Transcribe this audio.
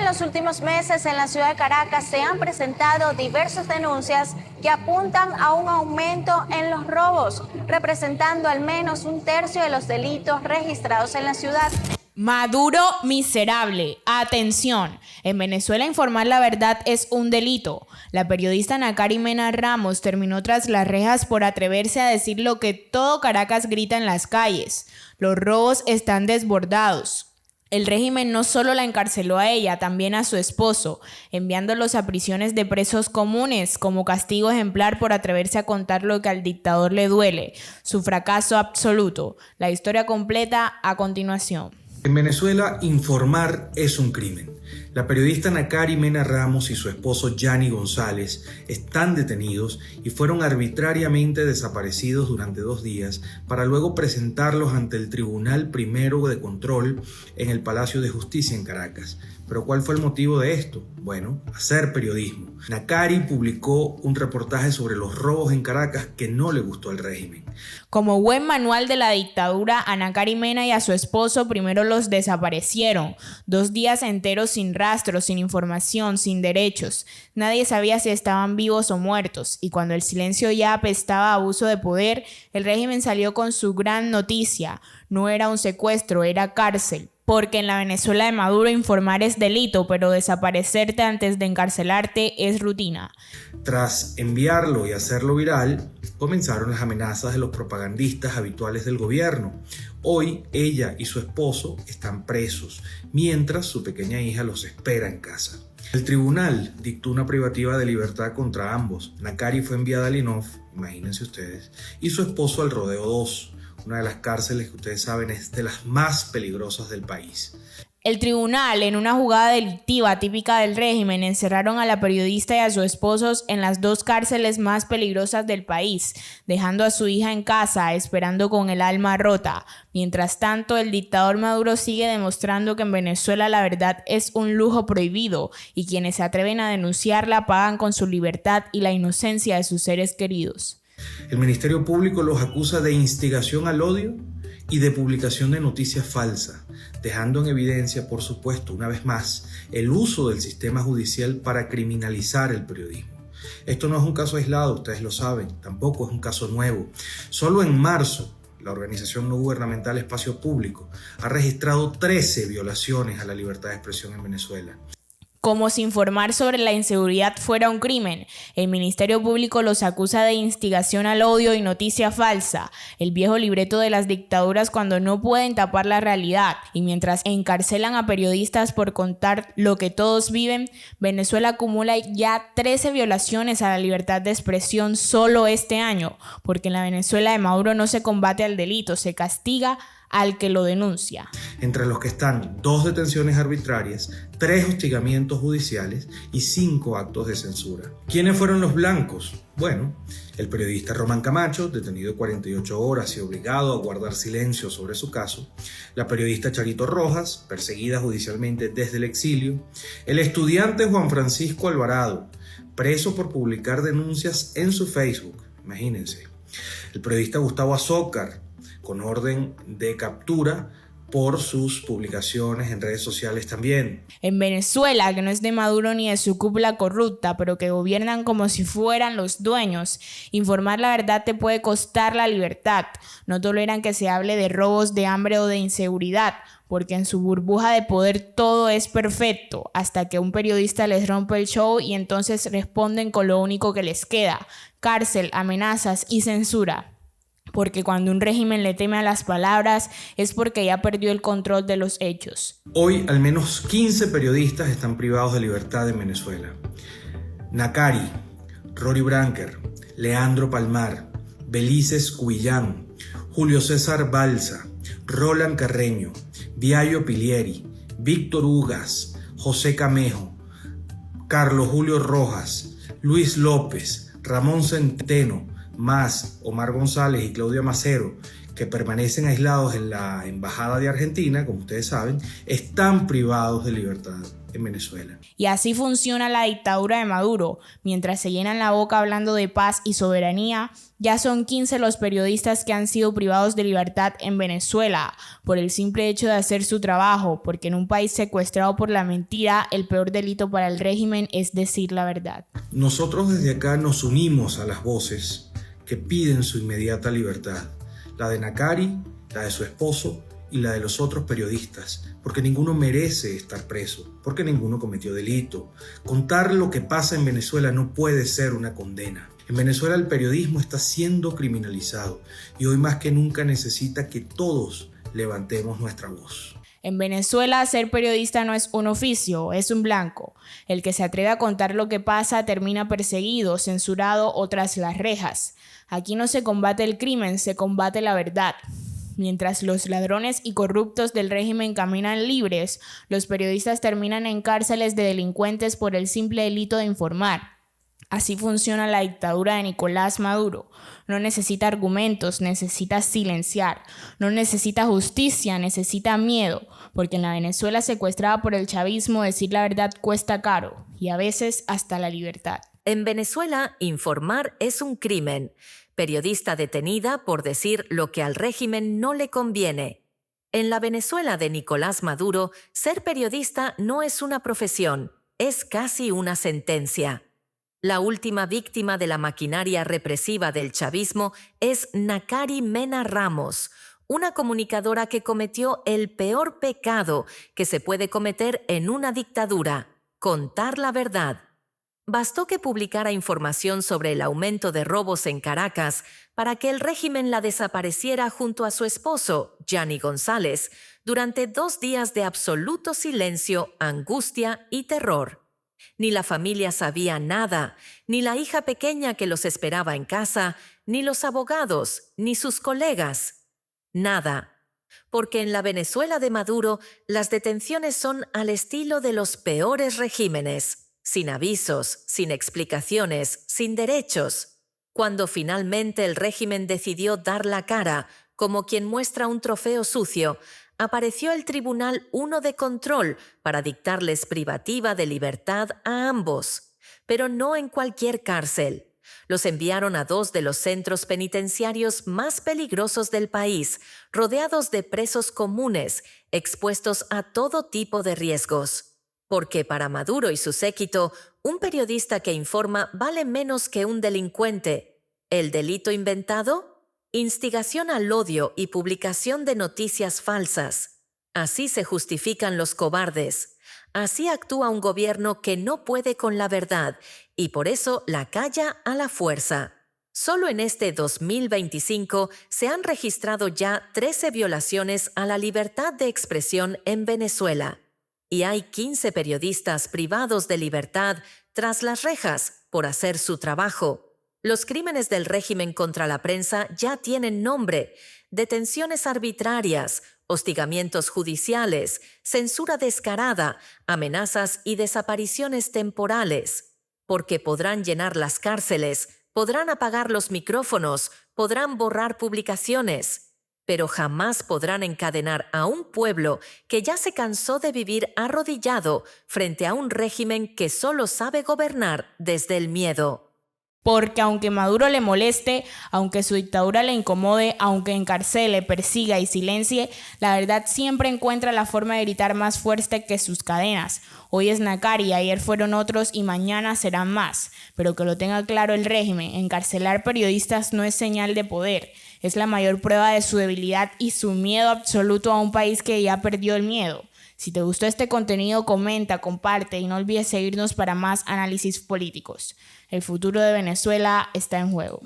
En los últimos meses en la ciudad de Caracas se han presentado diversas denuncias que apuntan a un aumento en los robos, representando al menos un tercio de los delitos registrados en la ciudad. Maduro miserable. Atención, en Venezuela informar la verdad es un delito. La periodista Nakary Mena Ramos terminó tras las rejas por atreverse a decir lo que todo Caracas grita en las calles. Los robos están desbordados. El régimen no solo la encarceló a ella, también a su esposo, enviándolos a prisiones de presos comunes como castigo ejemplar por atreverse a contar lo que al dictador le duele, su fracaso absoluto. La historia completa a continuación. En Venezuela, informar es un crimen. La periodista Nakary Mena Ramos y su esposo Yanni González están detenidos y fueron arbitrariamente desaparecidos durante 2 días para luego presentarlos ante el Tribunal Primero de Control en el Palacio de Justicia en Caracas. ¿Pero cuál fue el motivo de esto? Bueno, hacer periodismo. Nakary publicó un reportaje sobre los robos en Caracas que no le gustó al régimen. Como buen manual de la dictadura, a Nakary Mena y a su esposo primero los desaparecieron. 2 días enteros sin rastro, sin información, sin derechos. Nadie sabía si estaban vivos o muertos. Y cuando el silencio ya apestaba a abuso de poder, el régimen salió con su gran noticia. No era un secuestro, era cárcel. Porque en la Venezuela de Maduro informar es delito, pero desaparecerte antes de encarcelarte es rutina. Tras enviarlo y hacerlo viral, comenzaron las amenazas de los propagandistas habituales del gobierno. Hoy ella y su esposo están presos, mientras su pequeña hija los espera en casa. El tribunal dictó una privativa de libertad contra ambos. Nakary fue enviada al INOF, imagínense ustedes, y su esposo al Rodeo 2. Una de las cárceles que ustedes saben es de las más peligrosas del país. El tribunal, en una jugada delictiva típica del régimen, encerraron a la periodista y a sus esposos en las 2 cárceles más peligrosas del país, dejando a su hija en casa, esperando con el alma rota. Mientras tanto, el dictador Maduro sigue demostrando que en Venezuela la verdad es un lujo prohibido y quienes se atreven a denunciarla pagan con su libertad y la inocencia de sus seres queridos. El Ministerio Público los acusa de instigación al odio y de publicación de noticias falsas, dejando en evidencia, por supuesto, una vez más, el uso del sistema judicial para criminalizar el periodismo. Esto no es un caso aislado, ustedes lo saben, tampoco es un caso nuevo. Solo en marzo, la organización no gubernamental Espacio Público ha registrado 13 violaciones a la libertad de expresión en Venezuela. Como si informar sobre la inseguridad fuera un crimen, el Ministerio Público los acusa de instigación al odio y noticia falsa, el viejo libreto de las dictaduras cuando no pueden tapar la realidad. Y mientras encarcelan a periodistas por contar lo que todos viven, Venezuela acumula ya 13 violaciones a la libertad de expresión solo este año, porque en la Venezuela de Maduro no se combate al delito, se castiga al que lo denuncia. Entre los que están 2 detenciones arbitrarias, 3 hostigamientos judiciales y 5 actos de censura. ¿Quiénes fueron los blancos? Bueno, el periodista Román Camacho, detenido 48 horas y obligado a guardar silencio sobre su caso, la periodista Charito Rojas, perseguida judicialmente desde el exilio, el estudiante Juan Francisco Alvarado, preso por publicar denuncias en su Facebook, imagínense, el periodista Gustavo Azócar, con orden de captura por sus publicaciones en redes sociales también. En Venezuela, que no es de Maduro ni de su cúpula corrupta, pero que gobiernan como si fueran los dueños, informar la verdad te puede costar la libertad. No toleran que se hable de robos, de hambre o de inseguridad, porque en su burbuja de poder todo es perfecto, hasta que un periodista les rompe el show y entonces responden con lo único que les queda: cárcel, amenazas y censura. Porque cuando un régimen le teme a las palabras es porque ya perdió el control de los hechos. Hoy al menos 15 periodistas están privados de libertad en Venezuela. Nakary, Rory Branker, Leandro Palmar, Belices Cubillán, Julio César Balsa, Roland Carreño, Viayo Pilieri, Víctor Ugas, José Camejo, Carlos Julio Rojas, Luis López, Ramón Centeno, más Omar González y Claudia Macero, que permanecen aislados en la embajada de Argentina, como ustedes saben, están privados de libertad en Venezuela. Y así funciona la dictadura de Maduro. Mientras se llenan la boca hablando de paz y soberanía, ya son 15 los periodistas que han sido privados de libertad en Venezuela por el simple hecho de hacer su trabajo, porque en un país secuestrado por la mentira, el peor delito para el régimen es decir la verdad. Nosotros desde acá nos unimos a las voces que piden su inmediata libertad, la de Nakari, la de su esposo y la de los otros periodistas, porque ninguno merece estar preso, porque ninguno cometió delito. Contar lo que pasa en Venezuela no puede ser una condena. En Venezuela el periodismo está siendo criminalizado y hoy más que nunca necesita que todos levantemos nuestra voz. En Venezuela, ser periodista no es un oficio, es un blanco. El que se atreve a contar lo que pasa termina perseguido, censurado o tras las rejas. Aquí no se combate el crimen, se combate la verdad. Mientras los ladrones y corruptos del régimen caminan libres, los periodistas terminan en cárceles de delincuentes por el simple delito de informar. Así funciona la dictadura de Nicolás Maduro. No necesita argumentos, necesita silenciar. No necesita justicia, necesita miedo. Porque en la Venezuela secuestrada por el chavismo, decir la verdad cuesta caro y a veces hasta la libertad. En Venezuela, informar es un crimen. Periodista detenida por decir lo que al régimen no le conviene. En la Venezuela de Nicolás Maduro, ser periodista no es una profesión, es casi una sentencia. La última víctima de la maquinaria represiva del chavismo es Nakari Mena Ramos, una comunicadora que cometió el peor pecado que se puede cometer en una dictadura: contar la verdad. Bastó que publicara información sobre el aumento de robos en Caracas para que el régimen la desapareciera junto a su esposo, Gianni González, durante 2 días de absoluto silencio, angustia y terror. Ni la familia sabía nada, ni la hija pequeña que los esperaba en casa, ni los abogados, ni sus colegas. Nada. Porque en la Venezuela de Maduro, las detenciones son al estilo de los peores regímenes. Sin avisos, sin explicaciones, sin derechos. Cuando finalmente el régimen decidió dar la cara, como quien muestra un trofeo sucio, apareció el Tribunal 1 de Control para dictarles privativa de libertad a ambos. Pero no en cualquier cárcel. Los enviaron a 2 de los centros penitenciarios más peligrosos del país, rodeados de presos comunes, expuestos a todo tipo de riesgos. Porque para Maduro y su séquito, un periodista que informa vale menos que un delincuente. ¿El delito inventado? Instigación al odio y publicación de noticias falsas. Así se justifican los cobardes. Así actúa un gobierno que no puede con la verdad y por eso la calla a la fuerza. Solo en este 2025 se han registrado ya 13 violaciones a la libertad de expresión en Venezuela. Y hay 15 periodistas privados de libertad tras las rejas por hacer su trabajo. Los crímenes del régimen contra la prensa ya tienen nombre: detenciones arbitrarias, hostigamientos judiciales, censura descarada, amenazas y desapariciones temporales. Porque podrán llenar las cárceles, podrán apagar los micrófonos, podrán borrar publicaciones, pero jamás podrán encadenar a un pueblo que ya se cansó de vivir arrodillado frente a un régimen que solo sabe gobernar desde el miedo. Porque aunque Maduro le moleste, aunque su dictadura le incomode, aunque encarcele, persiga y silencie, la verdad siempre encuentra la forma de gritar más fuerte que sus cadenas. Hoy es Nakari, ayer fueron otros y mañana serán más. Pero que lo tenga claro el régimen, encarcelar periodistas no es señal de poder. Es la mayor prueba de su debilidad y su miedo absoluto a un país que ya perdió el miedo. Si te gustó este contenido, comenta, comparte y no olvides seguirnos para más análisis políticos. El futuro de Venezuela está en juego.